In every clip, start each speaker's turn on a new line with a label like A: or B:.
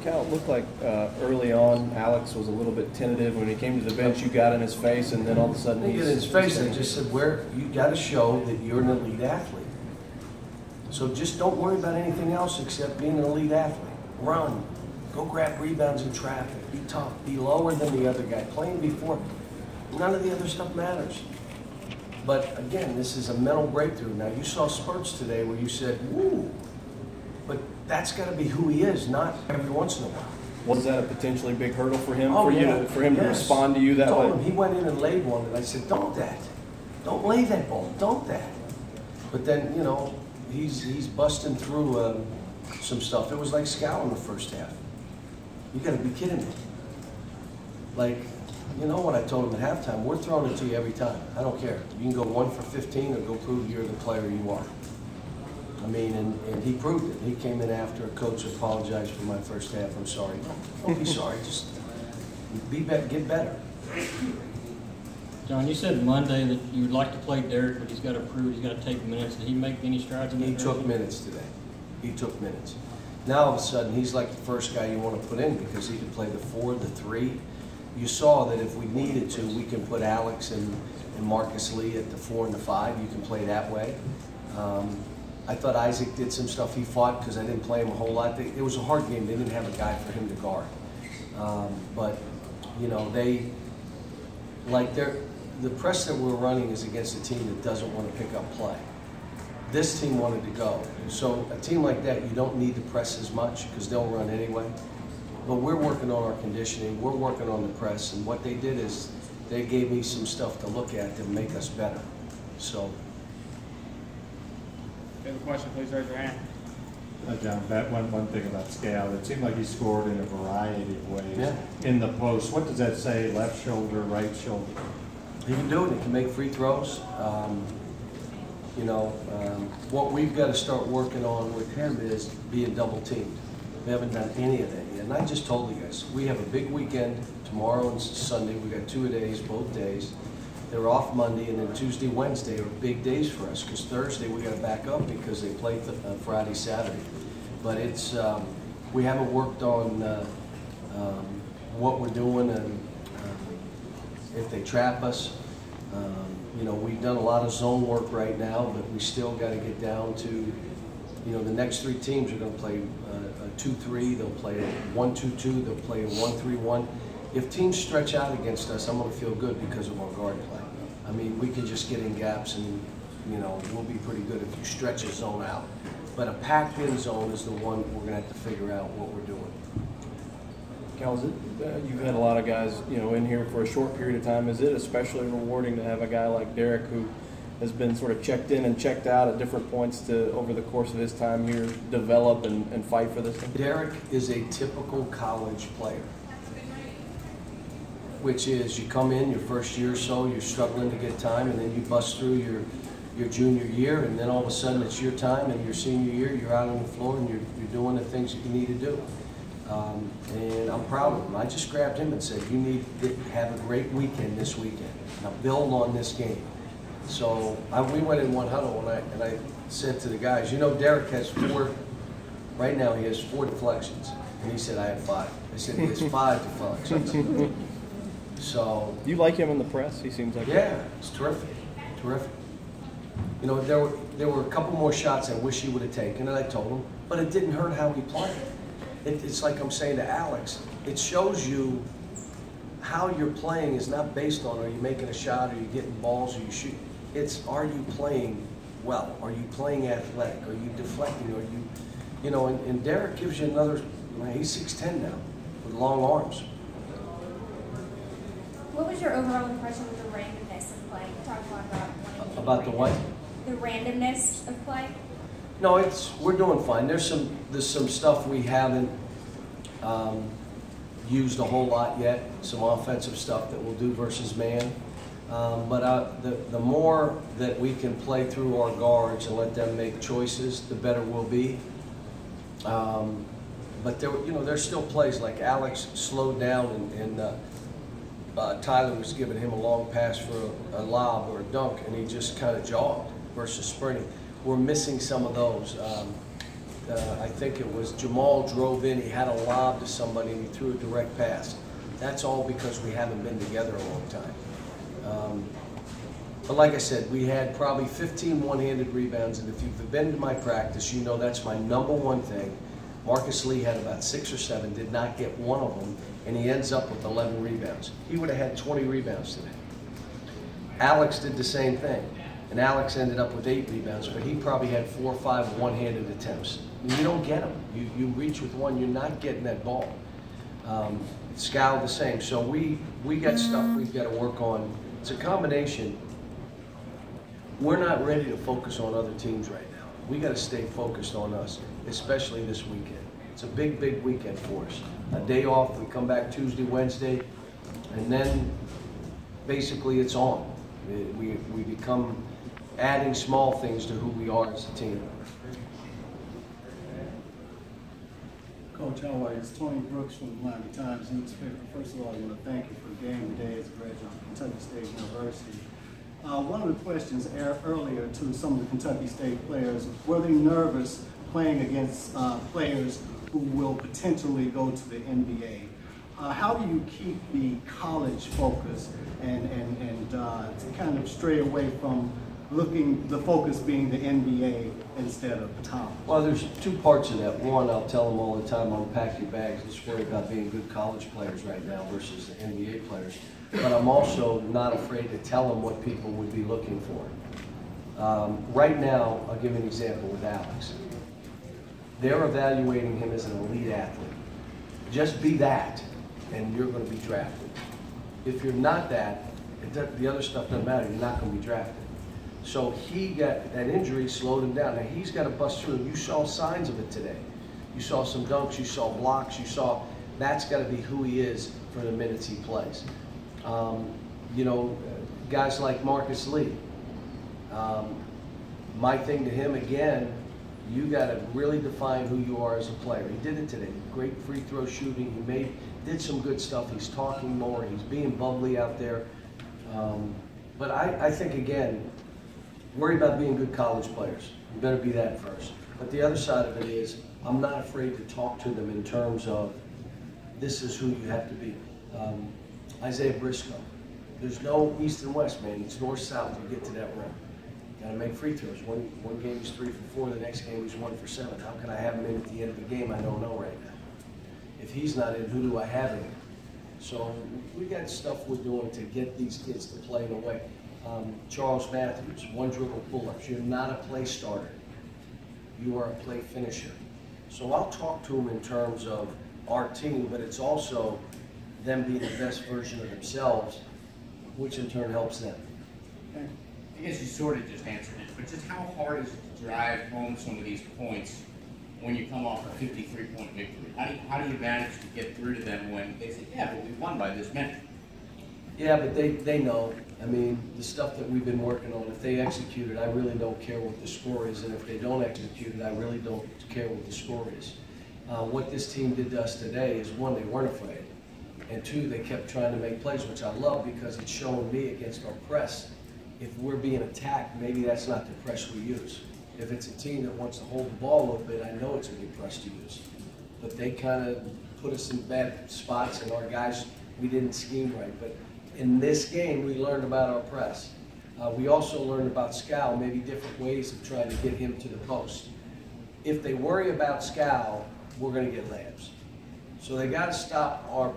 A: Cal, it looked like early on Alex was a little bit tentative. When he came to the bench, you got in his face, and then all of a sudden
B: he's... in his face, I just said, you got to show that you're an elite athlete. So just don't worry about anything else except being an elite athlete. Run. Go grab rebounds in traffic. Be tough. Be lower than the other guy. Playing before. None of the other stuff matters. But again, this is a mental breakthrough. Now, you saw spurts today where you said, woo. But that's got to be who he is, not every once in a while.
A: Was that a potentially big hurdle for him?
B: Oh,
A: For him to respond to you that way?
B: He went in and laid one, and I said, don't that. Don't lay that ball. Don't that. But then, you know, he's busting through some stuff. It was like Scout in the first half. You got to be kidding me. Like, you know what I told him at halftime? We're throwing it to you every time. I don't care. You can go 1 for 15 or go prove you're the player you are. I mean, and he proved it. He came in after a coach apologized for my first half. I'm sorry. Don't be sorry. Just get better.
C: John, you said Monday that you would like to play Derek, but he's got to prove he's got to take minutes. Did he make any strides in that direction?
B: He took minutes today. He took minutes. Now all of a sudden he's like the first guy you want to put in because he can play the 4, the 3. You saw that if we needed to, we can put Alex and Marcus Lee at the 4 and the 5. You can play that way. I thought Isaac did some stuff. He fought because I didn't play him a whole lot. It was a hard game. They didn't have a guy for him to guard. But, you know, the press that we're running is against a team that doesn't want to pick up play. This team wanted to go. So a team like that, you don't need to press as much because they'll run anyway. But we're working on our conditioning. We're working on the press. And what they did is they gave me some stuff to look at to make us better. So.
D: If you have a question, please raise your hand.
E: John, one thing about Scal, it seemed like he scored in a variety of ways in the post. What does that say? Left shoulder, right shoulder?
B: He can do it. He can make free throws. You know, what we've got to start working on with him is being double teamed. We haven't done any of that yet. And I just told you guys, we have a big weekend tomorrow and Sunday. We got 2 days, both days. They're off Monday, and then Tuesday, Wednesday are big days for us because Thursday we got to back up because they play Friday, Saturday. But it's we haven't worked on what we're doing and if they trap us. You know, we've done a lot of zone work right now, but we still got to get down to, you know, the next 3 teams are going to play a 2-3. They'll play a 1-2-2. They'll play a 1-3-1. If teams stretch out against us, I'm going to feel good because of our guard play. I mean, we can just get in gaps and, you know, we'll be pretty good if you stretch a zone out. But a packed-in zone is the one we're going to have to figure out what we're doing.
A: Cal, you've had a lot of guys, you know, in here for a short period of time. Is it especially rewarding to have a guy like Derek who has been sort of checked in and checked out at different points to, over the course of his time here, develop and fight for this thing?
B: Derek is a typical college player, which is you come in your first year or so, you're struggling to get time, and then you bust through your junior year, and then all of a sudden it's your time, and your senior year, you're out on the floor and you're doing the things that you need to do. And I'm proud of him. I just grabbed him and said, you need to have a great weekend this weekend. Now build on this game. So we went in one huddle and I said to the guys, you know, Derek has 4, right now he has 4 deflections. And he said, I have 5. I said, he has 5 deflections. So.
A: You like him in the press? He seems like
B: it's terrific, terrific. You know, there were a couple more shots I wish he would have taken, and I told him, but it didn't hurt how he played. It's like I'm saying to Alex, it shows you how you're playing is not based on are you making a shot, are you getting balls, are you shooting. It's are you playing well, are you playing athletic, are you deflecting, are you know, and Derek gives you another, he's 6'10" now with long arms.
F: What was your overall impression of the randomness of play? Talk a lot
B: about the what?
F: The randomness of play.
B: No, we're doing fine. There's some stuff we haven't used a whole lot yet. Some offensive stuff that we'll do versus man. But the more that we can play through our guards and let them make choices, the better we'll be. But there's still plays like Alex slowed down and Tyler was giving him a long pass for a lob or a dunk, and he just kind of jogged versus sprinting. We're missing some of those. I think it was Jamal drove in, he had a lob to somebody and he threw a direct pass. That's all because we haven't been together a long time. But like I said, we had probably 15 one-handed rebounds, and if you've been to my practice, you know that's my #1 thing. Marcus Lee had about 6 or 7, did not get one of them, and he ends up with 11 rebounds. He would have had 20 rebounds today. Alex did the same thing, and Alex ended up with 8 rebounds, but he probably had 4 or 5 one-handed attempts. You don't get them. You reach with one, you're not getting that ball. Scal the same. So we got stuff we've got to work on. It's a combination. We're not ready to focus on other teams right now. We got to stay focused on us, especially this weekend. It's a big, big weekend for us. A day off, we come back Tuesday, Wednesday, and then basically it's on. We become adding small things to who we are as a team.
G: Coach, how are you? It's Tony Brooks from the Miami Times newspaper. First of all, I want to thank you for the game today as a graduate of Kentucky State University. One of the questions earlier to some of the Kentucky State players, were they nervous playing against players who will potentially go to the NBA? How do you keep the college focus and kind of stray away from the focus being the NBA instead of college?
B: Well, there's 2 parts of that. One, I'll tell them all the time, unpack your bags. Let's worry about being good college players right now versus the NBA players. But I'm also not afraid to tell them what people would be looking for. Right now, I'll give you an example with Alex. They're evaluating him as an elite athlete. Just be that, and you're going to be drafted. If you're not that, the other stuff doesn't matter. You're not going to be drafted. So he got that injury, slowed him down. Now he's got to bust through. You saw signs of it today. You saw some dunks, you saw blocks, you saw that's got to be who he is for the minutes he plays. You know, guys like Marcus Lee. My thing to him again, you got to really define who you are as a player. He did it today. Great free throw shooting. He did some good stuff. He's talking more. He's being bubbly out there. But I think again, worry about being good college players. You better be that first. But the other side of it is, I'm not afraid to talk to them in terms of this is who you have to be. Isaiah Briscoe. There's no east and west, man. It's north-south. You get to that rim. Got to make free throws. One game he's 3 for 4. The next game he's 1 for 7. How can I have him in at the end of the game? I don't know right now. If he's not in, who do I have in? So we got stuff we're doing to get these kids to play in a way. Charles Matthews, 1 dribble pull-ups. You're not a play starter. You are a play finisher. So I'll talk to them in terms of our team, but it's also them being the best version of themselves, which in turn helps them.
D: I guess you sort of just answered it, but just how hard is it to drive home some of these points when you come off a 53-point victory? How do you manage to get through to them when they say, yeah, but we won by this many?
B: Yeah, but they know. I mean, the stuff that we've been working on, if they execute it, I really don't care what the score is, and if they don't execute it, I really don't care what the score is. What this team did to us today is, 1, they weren't afraid, and 2, they kept trying to make plays, which I love because it's showing me against our press. If we're being attacked, maybe that's not the press we use. If it's a team that wants to hold the ball a little bit, I know it's a good press to use. But they kind of put us in bad spots, and our guys, we didn't scheme right. But in this game, we learned about our press. We also learned about Scal, maybe different ways of trying to get him to the post. If they worry about Scal, we're going to get layups. So they got to stop our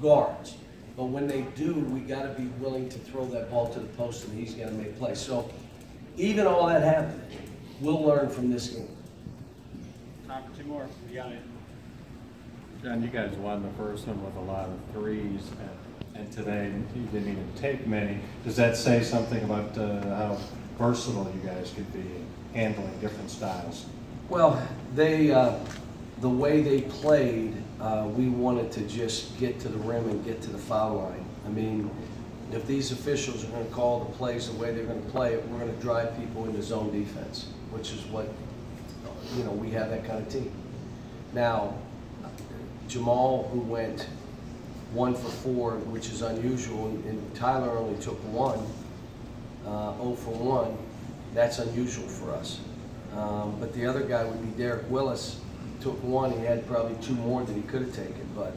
B: guards. But when they do, we got to be willing to throw that ball to the post, and he's got to make plays. So even all that happened, we'll learn from this game.
D: Time for 2 more. You got it.
E: John, you guys won the first one with a lot of threes, and today you didn't even take many. Does that say something about how versatile you guys could be handling different styles?
B: Well, the way they played, we wanted to just get to the rim and get to the foul line. I mean, if these officials are going to call the plays the way they're going to play it, we're going to drive people into zone defense, which is what, you know, we have that kind of team. Now, Jamal, who went 1 for 4, which is unusual, and Tyler only took 1, 0 for 1, that's unusual for us. But the other guy would be Derek Willis. Took one, he had probably two more that he could have taken, but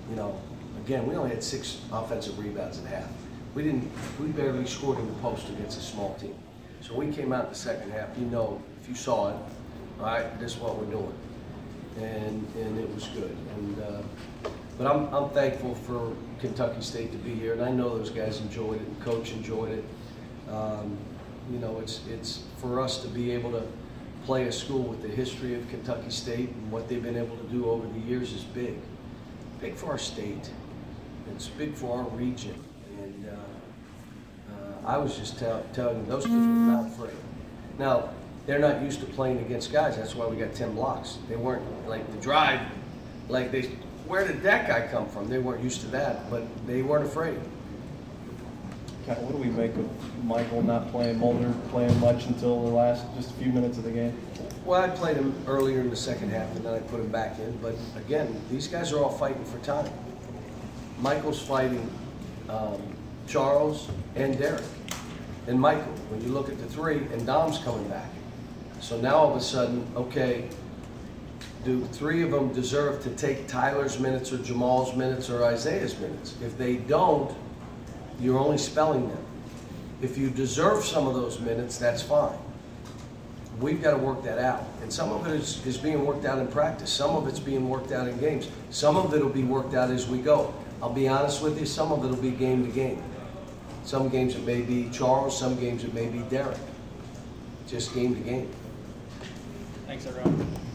B: you know, again, we only had 6 offensive rebounds at half. We barely scored in the post against a small team. So we came out in the second half, you know, if you saw it, all right, this is what we're doing. And it was good. But I'm thankful for Kentucky State to be here, and I know those guys enjoyed it, and Coach enjoyed it. You know, it's for us to be able to play a school with the history of Kentucky State and what they've been able to do over the years is big. Big for our state. It's big for our region. And I was just telling you, those kids were not afraid. Now, they're not used to playing against guys. That's why we got 10 blocks. They weren't like the drive, like where did that guy come from? They weren't used to that, but they weren't afraid.
A: What do we make of Michael not playing, Mulder playing much until the last just a few minutes of the game?
B: Well, I played him earlier in the second half, and then I put him back in. But again, these guys are all fighting for time. Michael's fighting Charles and Derek. And Michael, when you look at the 3, and Dom's coming back. So now all of a sudden, okay, do 3 of them deserve to take Tyler's minutes or Jamal's minutes or Isaiah's minutes? If they don't, you're only spelling them. If you deserve some of those minutes, that's fine. We've got to work that out. And some of it is being worked out in practice. Some of it's being worked out in games. Some of it will be worked out as we go. I'll be honest with you, some of it will be game to game. Some games it may be Charles, some games it may be Derek. Just game to game.
C: Thanks, everyone.